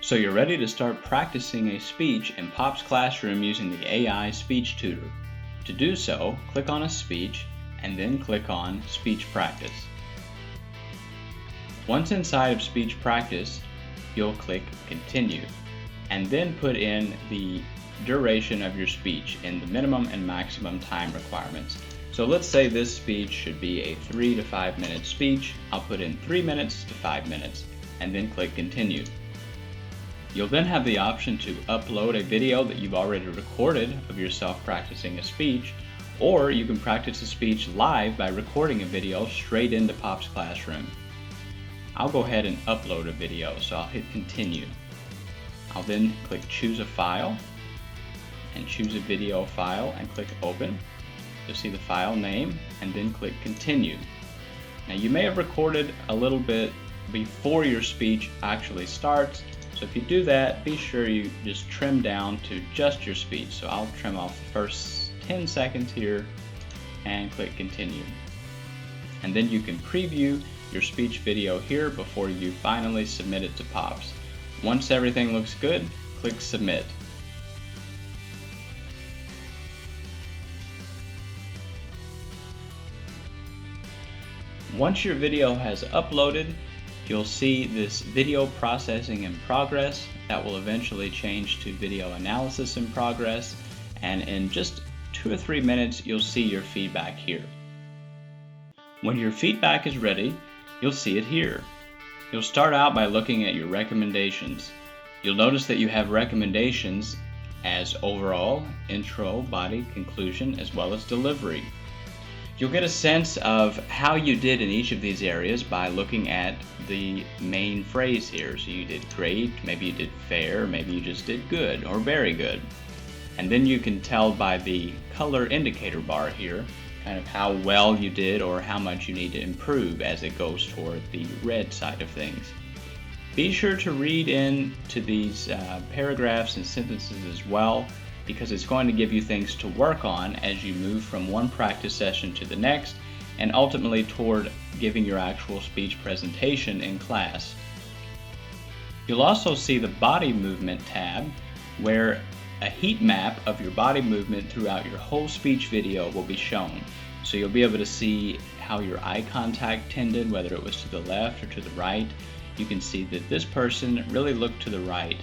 So you're ready to start practicing a speech in Pop's classroom using the AI Speech Tutor. To do so, click on a speech and then click on Speech Practice. Once inside of Speech Practice, you'll click Continue and then put in the duration of your speech in the minimum and maximum time requirements. So let's say this speech should be a 3 to 5 minute speech. I'll put in 3 minutes to 5 minutes and then click Continue. You'll then have the option to upload a video that you've already recorded of yourself practicing a speech, or you can practice a speech live by recording a video straight into Pop's classroom. I'll go ahead and upload a video, so I'll hit Continue. I'll then click Choose a File and choose a video file and click Open. You'll see the file name and then click Continue. Now you may have recorded a little bit before your speech actually starts, so if you do that, be sure you just trim down to just your speech. So I'll trim off the first 10 seconds here and click Continue. And then you can preview your speech video here before you finally submit it to Pops. Once everything looks good, click Submit. Once your video has uploaded, you'll see this video processing in progress that will eventually change to video analysis in progress, and in just 2 or 3 minutes you'll see your feedback here. When your feedback is ready, you'll see it here. You'll start out by looking at your recommendations. You'll notice that you have recommendations as overall, intro, body, conclusion, as well as delivery. You'll get a sense of how you did in each of these areas by looking at the main phrase here. So you did great, maybe you did fair, maybe you just did good or very good. And then you can tell by the color indicator bar here kind of how well you did or how much you need to improve as it goes toward the red side of things. Be sure to read into these paragraphs and sentences as well, because it's going to give you things to work on as you move from one practice session to the next and ultimately toward giving your actual speech presentation in class. You'll also see the body movement tab, where a heat map of your body movement throughout your whole speech video will be shown. So you'll be able to see how your eye contact tended, whether it was to the left or to the right. You can see that this person really looked to the right.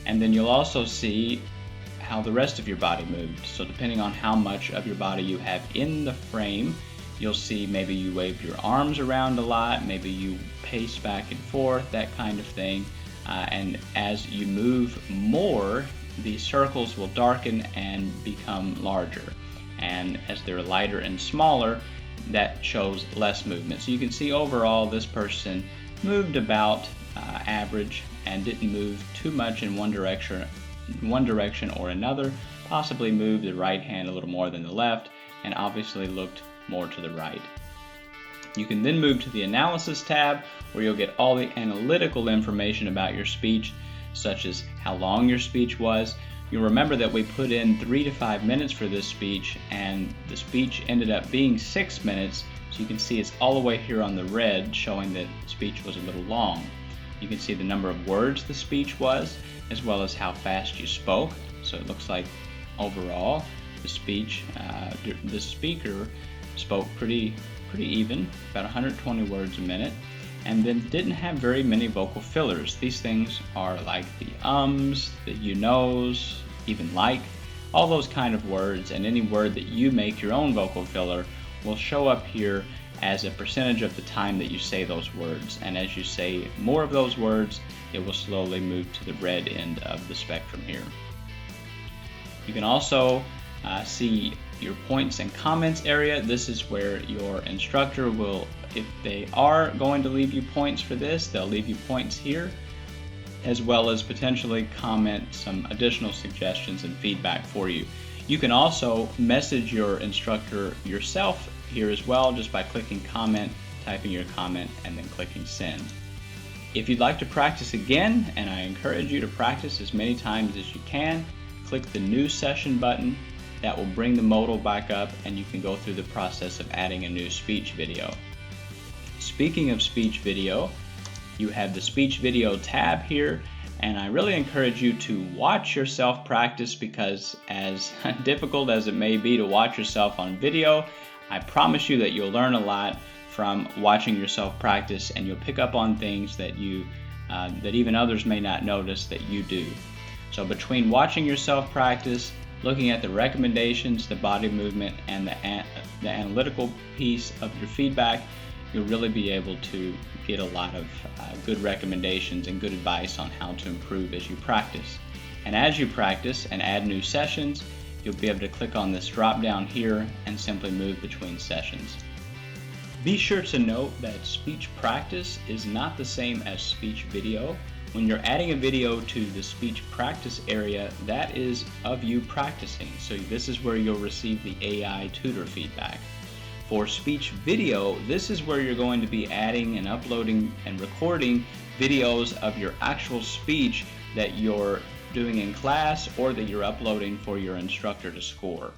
And then you'll also see how the rest of your body moved. So depending on how much of your body you have in the frame, you'll see maybe you waved your arms around a lot, maybe you paced back and forth, that kind of thing. And as you move more, the circles will darken and become larger. And as they're lighter and smaller, that shows less movement. So you can see overall this person moved about average and didn't move too much in one direction or another, possibly moved the right hand a little more than the left, and obviously looked more to the right. You can then move to the Analysis tab, where you'll get all the analytical information about your speech, such as how long your speech was. You'll remember that we put in 3 to 5 minutes for this speech, and the speech ended up being 6 minutes, so you can see it's all the way here on the red, showing that the speech was a little long. You can see the number of words the speech was, as well as how fast you spoke. So it looks like overall the speaker spoke pretty even, about 120 words a minute, and then didn't have very many vocal fillers. These things are like the ums, the you knows, even like, all those kind of words, and any word that you make your own vocal filler will show up here as a percentage of the time that you say those words. And as you say more of those words, it will slowly move to the red end of the spectrum here. You can also see your points and comments area. This is where your instructor will, if they are going to leave you points for this, they'll leave you points here, as well as potentially comment some additional suggestions and feedback for you. You can also message your instructor yourself here as well, just by clicking comment, typing your comment, and then clicking send. If you'd like to practice again, and I encourage you to practice as many times as you can, click the new session button. That will bring the modal back up, and you can go through the process of adding a new speech video. Speaking of speech video, you have the speech video tab here, And I really encourage you to watch yourself practice, because as difficult as it may be to watch yourself on video, I promise you that you'll learn a lot from watching yourself practice, and you'll pick up on things that that even others may not notice that you do. So between watching yourself practice, looking at the recommendations, the body movement, and the analytical piece of your feedback, you'll really be able to get a lot of good recommendations and good advice on how to improve as you practice. And as you practice and add new sessions, you'll be able to click on this drop down here and simply move between sessions. Be sure to note that speech practice is not the same as speech video. When you're adding a video to the speech practice area, that is of you practicing. So this is where you'll receive the AI tutor feedback. For speech video, this is where you're going to be adding and uploading and recording videos of your actual speech that you're doing in class or that you're uploading for your instructor to score.